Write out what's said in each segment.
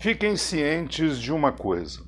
Fiquem cientes de uma coisa: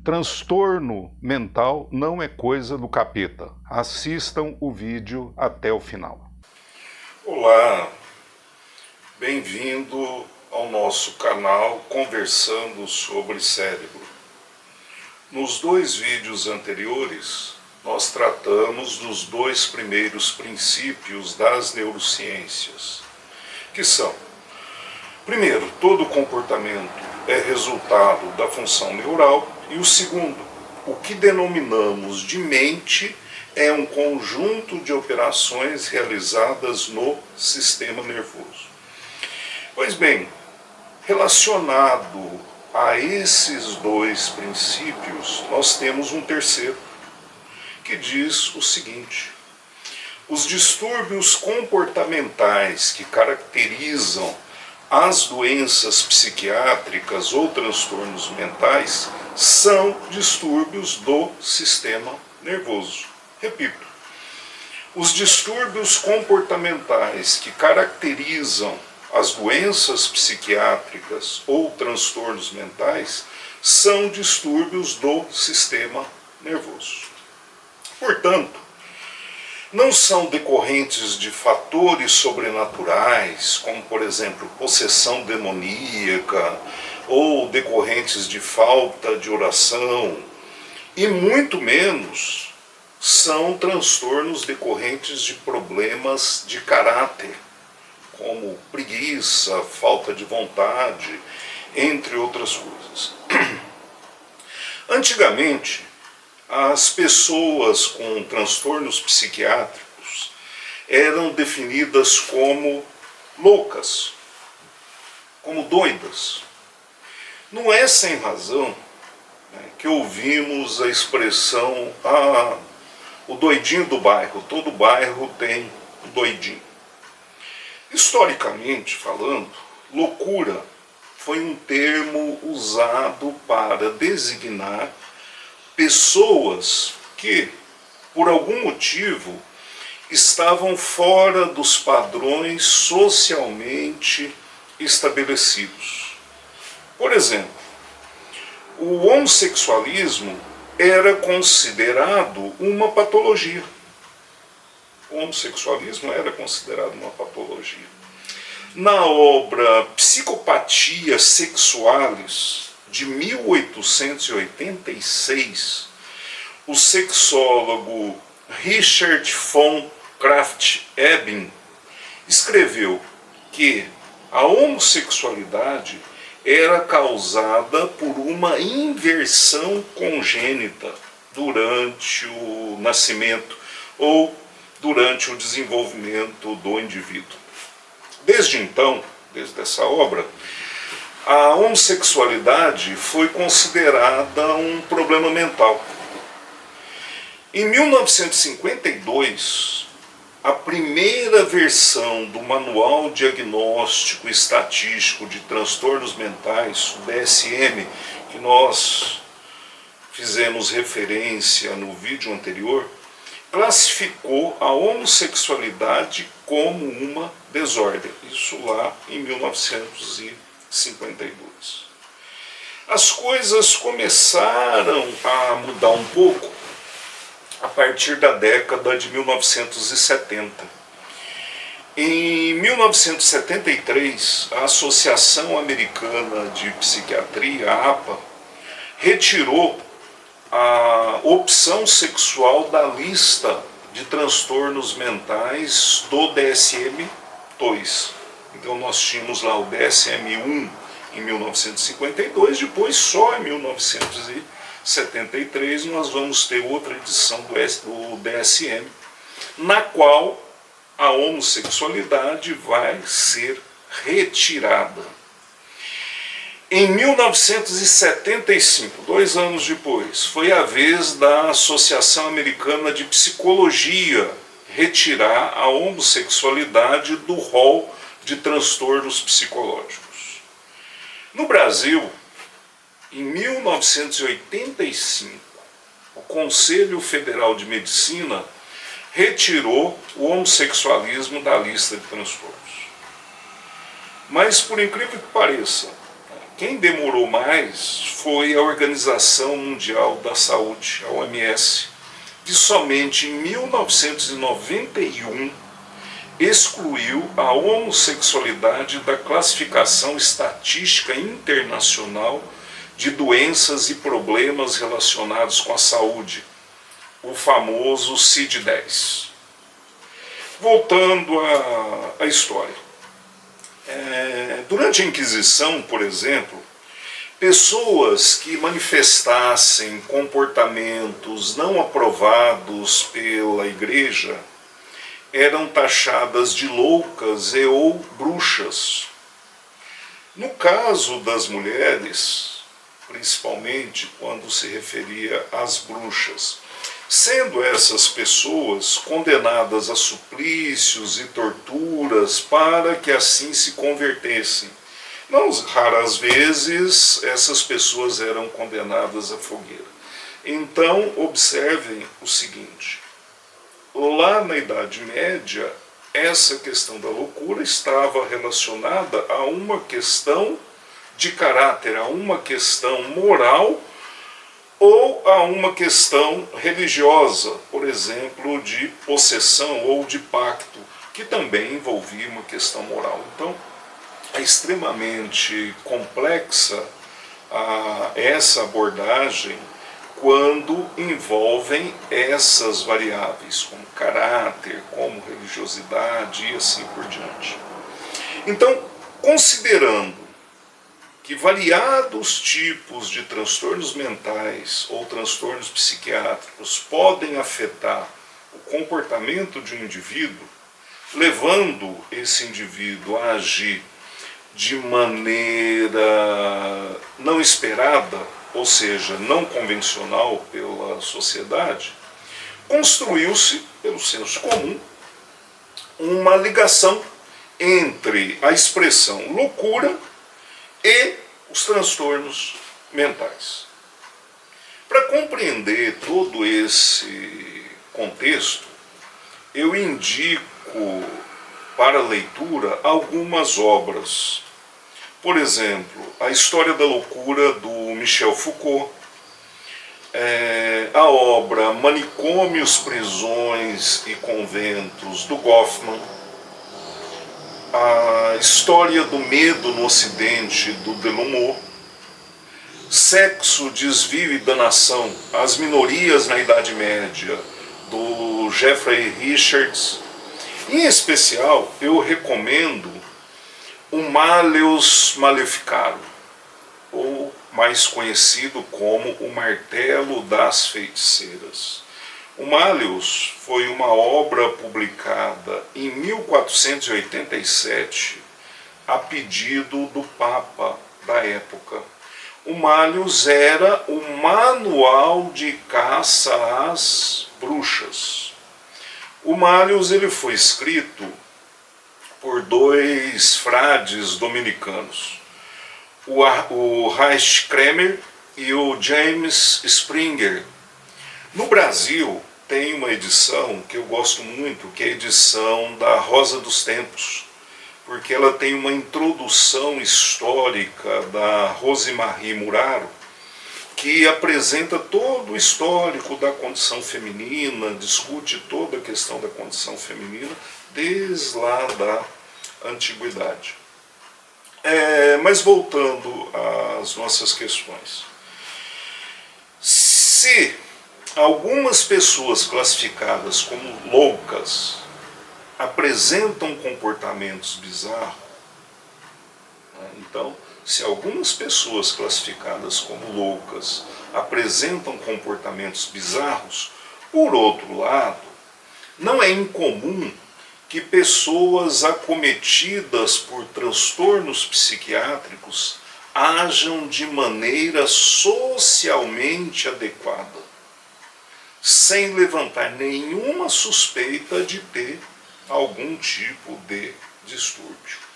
transtorno mental não é coisa do capeta. Assistam o vídeo até o final. Olá, bem-vindo ao nosso canal Conversando sobre Cérebro. Nos dois vídeos anteriores, nós tratamos dos dois primeiros princípios das neurociências, que são: primeiro, todo comportamento é resultado da função neural, e o segundo, o que denominamos de mente é um conjunto de operações realizadas no sistema nervoso. Pois bem, relacionado a esses dois princípios, nós temos um terceiro, que diz o seguinte: os distúrbios comportamentais que caracterizam as doenças psiquiátricas ou transtornos mentais são distúrbios do sistema nervoso. Repito, os distúrbios comportamentais que caracterizam as doenças psiquiátricas ou transtornos mentais são distúrbios do sistema nervoso. Portanto, não são decorrentes de fatores sobrenaturais, como, por exemplo, possessão demoníaca, ou decorrentes de falta de oração, e muito menos são transtornos decorrentes de problemas de caráter, como preguiça, falta de vontade, entre outras coisas. Antigamente, as pessoas com transtornos psiquiátricos eram definidas como loucas, como doidas. Não é sem razão, que ouvimos a expressão o doidinho do bairro. Todo bairro tem um doidinho. Historicamente falando, loucura foi um termo usado para designar pessoas que, por algum motivo, estavam fora dos padrões socialmente estabelecidos. Por exemplo, o homossexualismo era considerado uma patologia. O homossexualismo era considerado uma patologia. Na obra Psicopatia Sexualis, de 1886, o sexólogo Richard von Krafft-Ebing escreveu que a homossexualidade era causada por uma inversão congênita durante o nascimento ou durante o desenvolvimento do indivíduo. Desde então, desde essa obra, a homossexualidade foi considerada um problema mental. Em 1952, a primeira versão do Manual Diagnóstico e Estatístico de Transtornos Mentais, o DSM, que nós fizemos referência no vídeo anterior, classificou a homossexualidade como uma desordem. Isso lá em 1952. As coisas começaram a mudar um pouco a partir da década de 1970. Em 1973, a Associação Americana de Psiquiatria, a APA, retirou a opção sexual da lista de transtornos mentais do DSM-2. Então nós tínhamos lá o DSM-1 em 1952, depois só em 1973 nós vamos ter outra edição do DSM, na qual a homossexualidade vai ser retirada. Em 1975, 2 anos depois, foi a vez da Associação Americana de Psicologia retirar a homossexualidade do rol de transtornos psicológicos. No Brasil, em 1985, o Conselho Federal de Medicina retirou o homossexualismo da lista de transtornos. Mas, por incrível que pareça, Quem demorou mais foi a Organização Mundial da Saúde, a OMS, que somente em 1991 excluiu a homossexualidade da classificação estatística internacional de doenças e problemas relacionados com a saúde, o famoso CID-10. Voltando à história. Durante a Inquisição, por exemplo, pessoas que manifestassem comportamentos não aprovados pela Igreja eram taxadas de loucas e ou bruxas. No caso das mulheres, principalmente quando se referia às bruxas, sendo essas pessoas condenadas a suplícios e torturas para que assim se convertessem. Não raras vezes essas pessoas eram condenadas à fogueira. Então, observem o seguinte: lá na Idade Média, essa questão da loucura estava relacionada a uma questão de caráter, a uma questão moral ou a uma questão religiosa, por exemplo, de possessão ou de pacto, que também envolvia uma questão moral. Então, é extremamente complexa essa abordagem quando envolvem essas variáveis, como caráter, como religiosidade e assim por diante. Então, considerando que variados tipos de transtornos mentais ou transtornos psiquiátricos podem afetar o comportamento de um indivíduo, levando esse indivíduo a agir de maneira não esperada, ou seja, não convencional pela sociedade, construiu-se, pelo senso comum, uma ligação entre a expressão loucura e os transtornos mentais. Para compreender todo esse contexto, eu indico para leitura algumas obras. Por exemplo, A História da Loucura, do Michel Foucault, a obra Manicômios, Prisões e Conventos, do Goffman, A História do Medo no Ocidente, do Delumeau, Sexo, Desvio e Danação, As Minorias na Idade Média, do Jeffrey Richards. Em especial, eu recomendo o Malleus Maleficarum, ou mais conhecido como O Martelo das Feiticeiras. O Malleus foi uma obra publicada em 1487 a pedido do Papa da época. O Malleus era o manual de caça às bruxas. O Malleus ele foi escrito por dois frades dominicanos, o Reich Kremer e o James Springer. No Brasil tem uma edição que eu gosto muito, que é a edição da Rosa dos Tempos, porque ela tem uma introdução histórica da Rosemarie Muraro, que apresenta todo o histórico da condição feminina, discute toda a questão da condição feminina desde lá da antiguidade. Mas voltando às nossas questões. Se algumas pessoas classificadas como loucas apresentam comportamentos bizarros, então, se algumas pessoas classificadas como loucas apresentam comportamentos bizarros, por outro lado, não é incomum que pessoas acometidas por transtornos psiquiátricos ajam de maneira socialmente adequada, sem levantar nenhuma suspeita de ter algum tipo de distúrbio.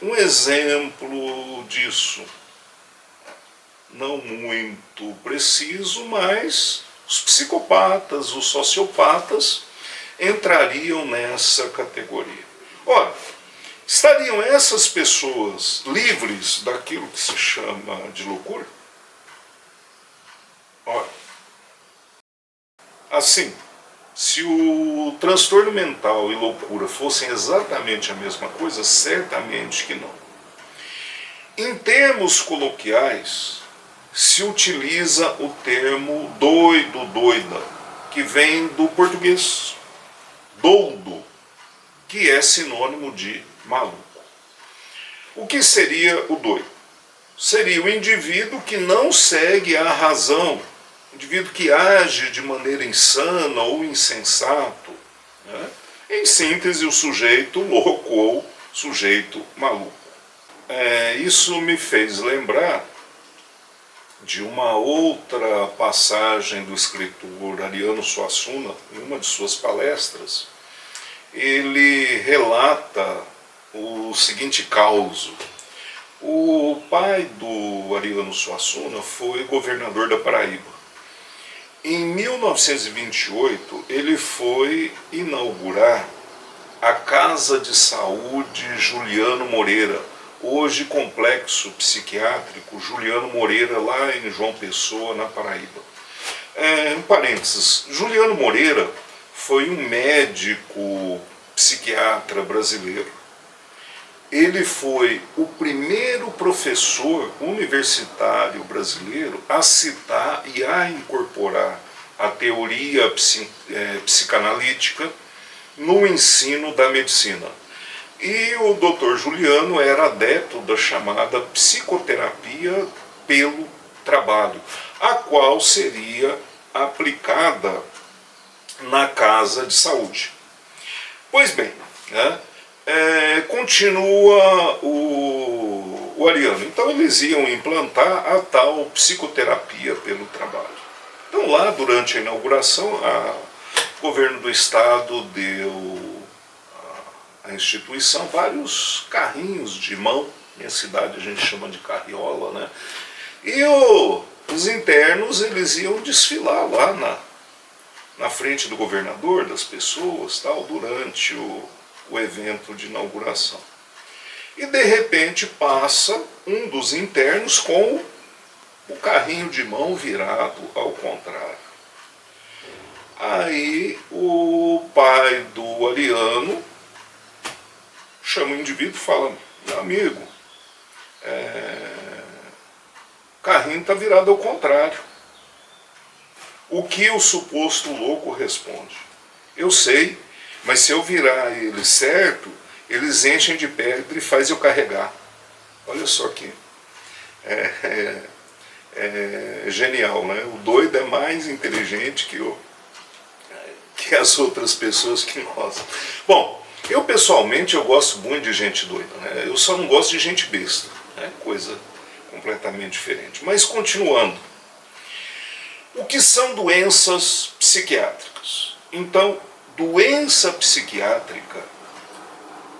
Um exemplo disso, não muito preciso, mas os psicopatas, os sociopatas entrariam nessa categoria. Ora, Estariam essas pessoas livres daquilo que se chama de loucura? Ora, assim, se o transtorno mental e loucura fossem exatamente a mesma coisa, certamente que não. Em termos coloquiais, se utiliza o termo doido, doida, que vem do português doudo, que é sinônimo de maluco. O que seria o doido? Seria o indivíduo que não segue a razão, o indivíduo que age de maneira insana ou insensato. Né? Em síntese, o sujeito louco ou sujeito maluco. Isso me fez lembrar de uma outra passagem do escritor Ariano Suassuna, em uma de suas palestras. Ele relata o seguinte caso. O pai do Ariano Suassuna foi governador da Paraíba. Em 1928, ele foi inaugurar a Casa de Saúde Juliano Moreira, hoje Complexo Psiquiátrico Juliano Moreira, lá em João Pessoa, na Paraíba. Em parênteses, Juliano Moreira foi um médico psiquiatra brasileiro. Ele foi o primeiro professor universitário brasileiro a citar e a incorporar a teoria psicanalítica no ensino da medicina. E o Dr. Juliano era adepto da chamada psicoterapia pelo trabalho, a qual seria aplicada na casa de saúde. Pois bem, né, continua o Ariano. Então eles iam implantar a tal psicoterapia pelo trabalho. Então lá, durante a inauguração, o governo do estado deu à instituição vários carrinhos de mão. Minha cidade a gente chama de carriola, né? E os internos, eles iam desfilar lá na frente do governador, das pessoas, tal, durante o evento de inauguração. E de repente passa um dos internos com o carrinho de mão virado ao contrário. Aí o pai do Ariano chama o indivíduo e fala: meu amigo, o carrinho está virado ao contrário. O que o suposto louco responde: eu sei, mas se eu virar ele certo, eles enchem de pedra e faz eu carregar. Olha só que genial, né? O doido é mais inteligente que as outras pessoas que nós. Bom, eu pessoalmente eu gosto muito de gente doida, né? Eu só não gosto de gente besta, né? Coisa completamente diferente. Mas continuando, o que são doenças psiquiátricas? Então, doença psiquiátrica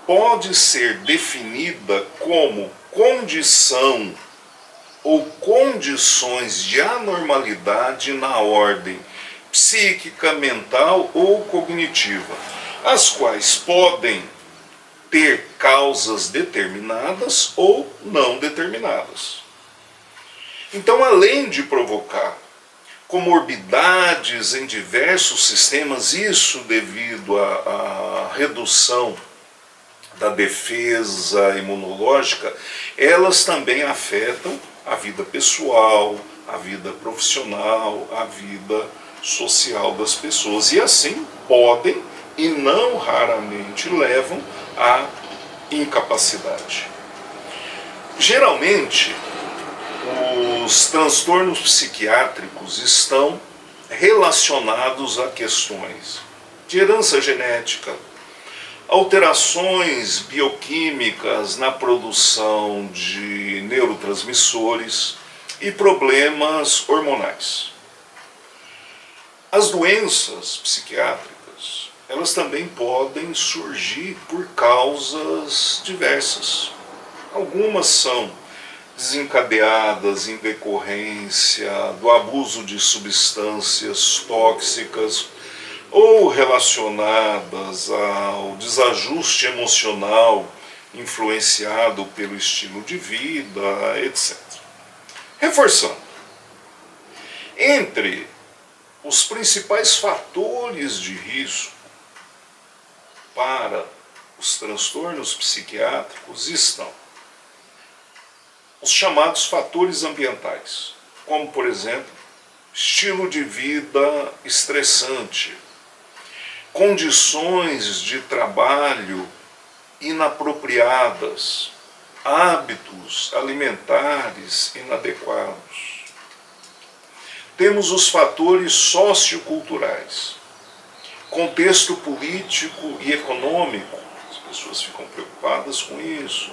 pode ser definida como condição ou condições de anormalidade na ordem psíquica, mental ou cognitiva, as quais podem ter causas determinadas ou não determinadas. Então, além de provocar comorbidades em diversos sistemas, isso devido à redução da defesa imunológica, elas também afetam a vida pessoal, a vida profissional, a vida social das pessoas. E assim podem e não raramente levam à incapacidade. Geralmente, os transtornos psiquiátricos estão relacionados a questões de herança genética, alterações bioquímicas na produção de neurotransmissores e problemas hormonais. As doenças psiquiátricas, elas também podem surgir por causas diversas. Algumas são desencadeadas em decorrência do abuso de substâncias tóxicas ou relacionadas ao desajuste emocional influenciado pelo estilo de vida, etc. Reforçando, entre os principais fatores de risco para os transtornos psiquiátricos estão os chamados fatores ambientais, como, por exemplo, estilo de vida estressante, condições de trabalho inapropriadas, hábitos alimentares inadequados. Temos os fatores socioculturais, contexto político e econômico, as pessoas ficam preocupadas com isso,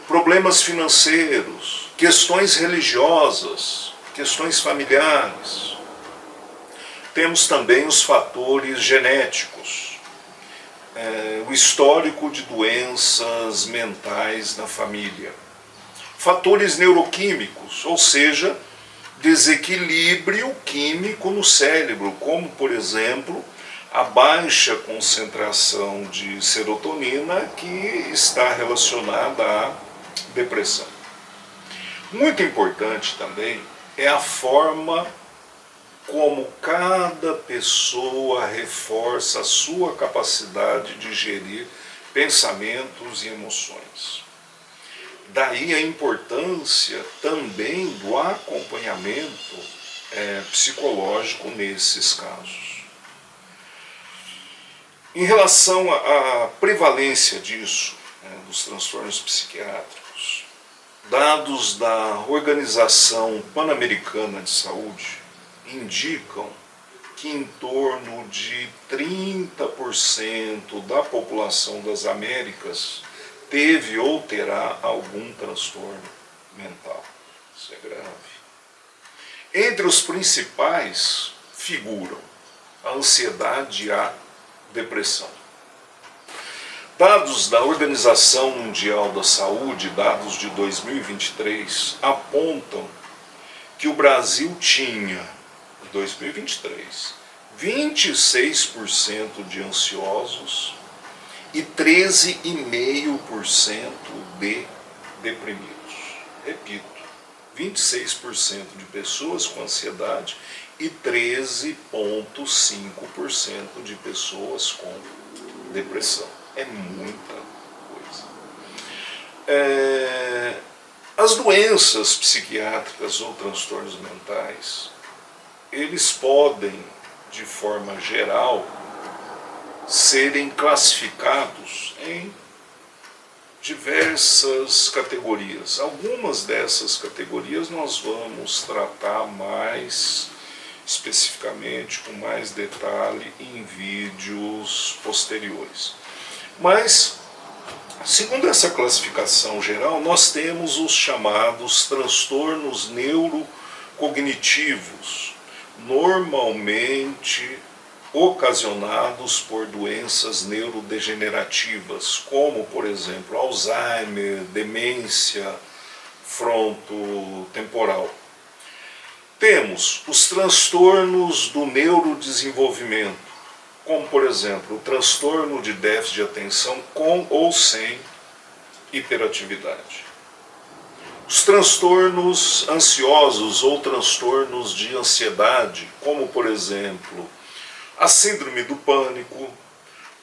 problemas financeiros, questões religiosas, questões familiares. Temos também os fatores genéticos, o histórico de doenças mentais na família. Fatores neuroquímicos, ou seja, desequilíbrio químico no cérebro, como, por exemplo, a baixa concentração de serotonina que está relacionada à depressão. Muito importante também é a forma como cada pessoa reforça a sua capacidade de gerir pensamentos e emoções. Daí a importância também do acompanhamento psicológico nesses casos. Em relação à prevalência disso, dos transtornos psiquiátricos, dados da Organização Pan-Americana de Saúde indicam que em torno de 30% da população das Américas teve ou terá algum transtorno mental. Isso é grave. Entre os principais figuram a ansiedade e a depressão. Dados da Organização Mundial da Saúde, dados de 2023, apontam que o Brasil tinha, em 2023, 26% de ansiosos e 13,5% de deprimidos. Repito, 26% de pessoas com ansiedade e 13,5% de pessoas com depressão. É muita coisa. As doenças psiquiátricas ou transtornos mentais, eles podem, de forma geral, serem classificados em diversas categorias. Algumas dessas categorias nós vamos tratar mais especificamente, com mais detalhe, em vídeos posteriores. Mas, segundo essa classificação geral, nós temos os chamados transtornos neurocognitivos, normalmente ocasionados por doenças neurodegenerativas, como, por exemplo, Alzheimer, demência frontotemporal. Temos os transtornos do neurodesenvolvimento, como, por exemplo, o transtorno de déficit de atenção com ou sem hiperatividade. Os transtornos ansiosos ou transtornos de ansiedade, como, por exemplo, a síndrome do pânico,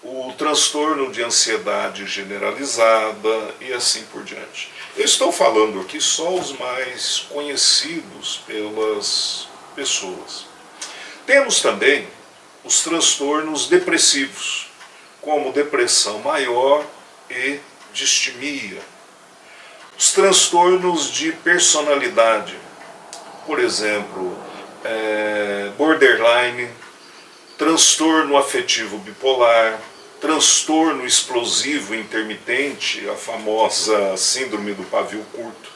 o transtorno de ansiedade generalizada e assim por diante. Eu estou falando aqui só os mais conhecidos pelas pessoas. Temos também os transtornos depressivos, como depressão maior e distimia. Os transtornos de personalidade, por exemplo, borderline, transtorno afetivo bipolar, transtorno explosivo intermitente, a famosa síndrome do pavio curto.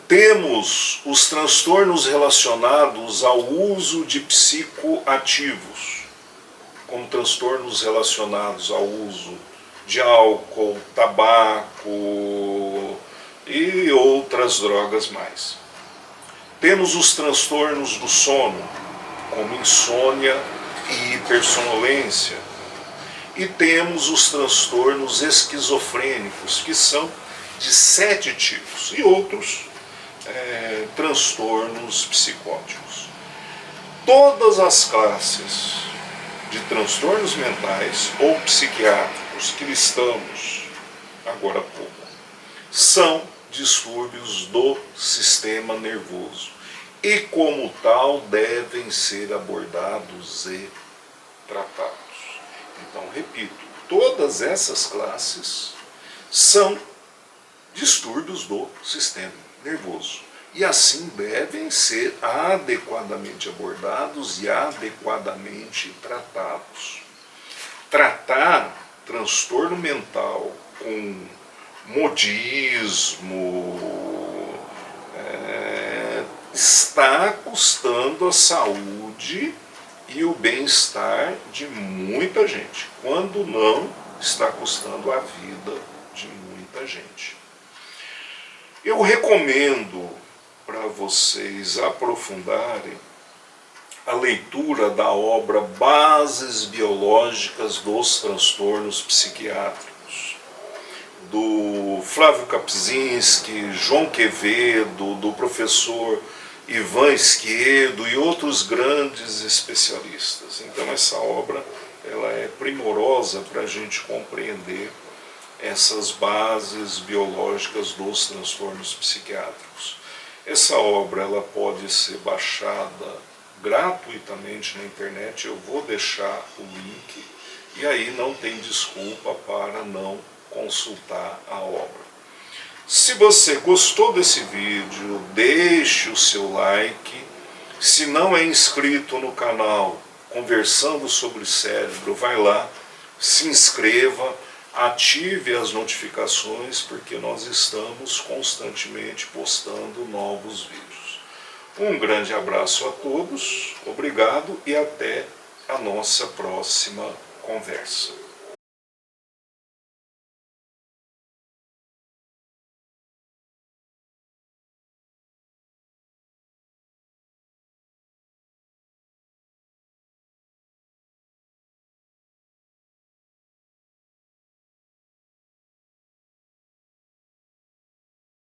Temos os transtornos relacionados ao uso de psicoativos, como transtornos relacionados ao uso de álcool, tabaco e outras drogas mais. Temos os transtornos do sono, como insônia e hipersonolência. E temos os transtornos esquizofrênicos, que são de 7 tipos, e outros transtornos psicóticos. Todas as classes de transtornos mentais ou psiquiátricos que listamos agora há pouco são distúrbios do sistema nervoso e, como tal, devem ser abordados e tratados. Então, repito, todas essas classes são distúrbios do sistema nervoso e assim devem ser adequadamente abordados e adequadamente tratados. Tratar transtorno mental com modismo está custando a saúde e o bem-estar de muita gente, quando não está custando a vida de muita gente. Eu recomendo para vocês aprofundarem a leitura da obra Bases Biológicas dos Transtornos Psiquiátricos, do Flávio Kapczynski, João Quevedo, do professor Ivan Esquerdo e outros grandes especialistas. Então essa obra ela é primorosa para a gente compreender essas bases biológicas dos transtornos psiquiátricos. Essa obra ela pode ser baixada gratuitamente na internet, eu vou deixar o link, e aí não tem desculpa para não consultar a obra. Se você gostou desse vídeo, deixe o seu like. Se não é inscrito no canal Conversando sobre Cérebro, vai lá, se inscreva, ative as notificações, porque nós estamos constantemente postando novos vídeos. Um grande abraço a todos, obrigado e até a nossa próxima conversa.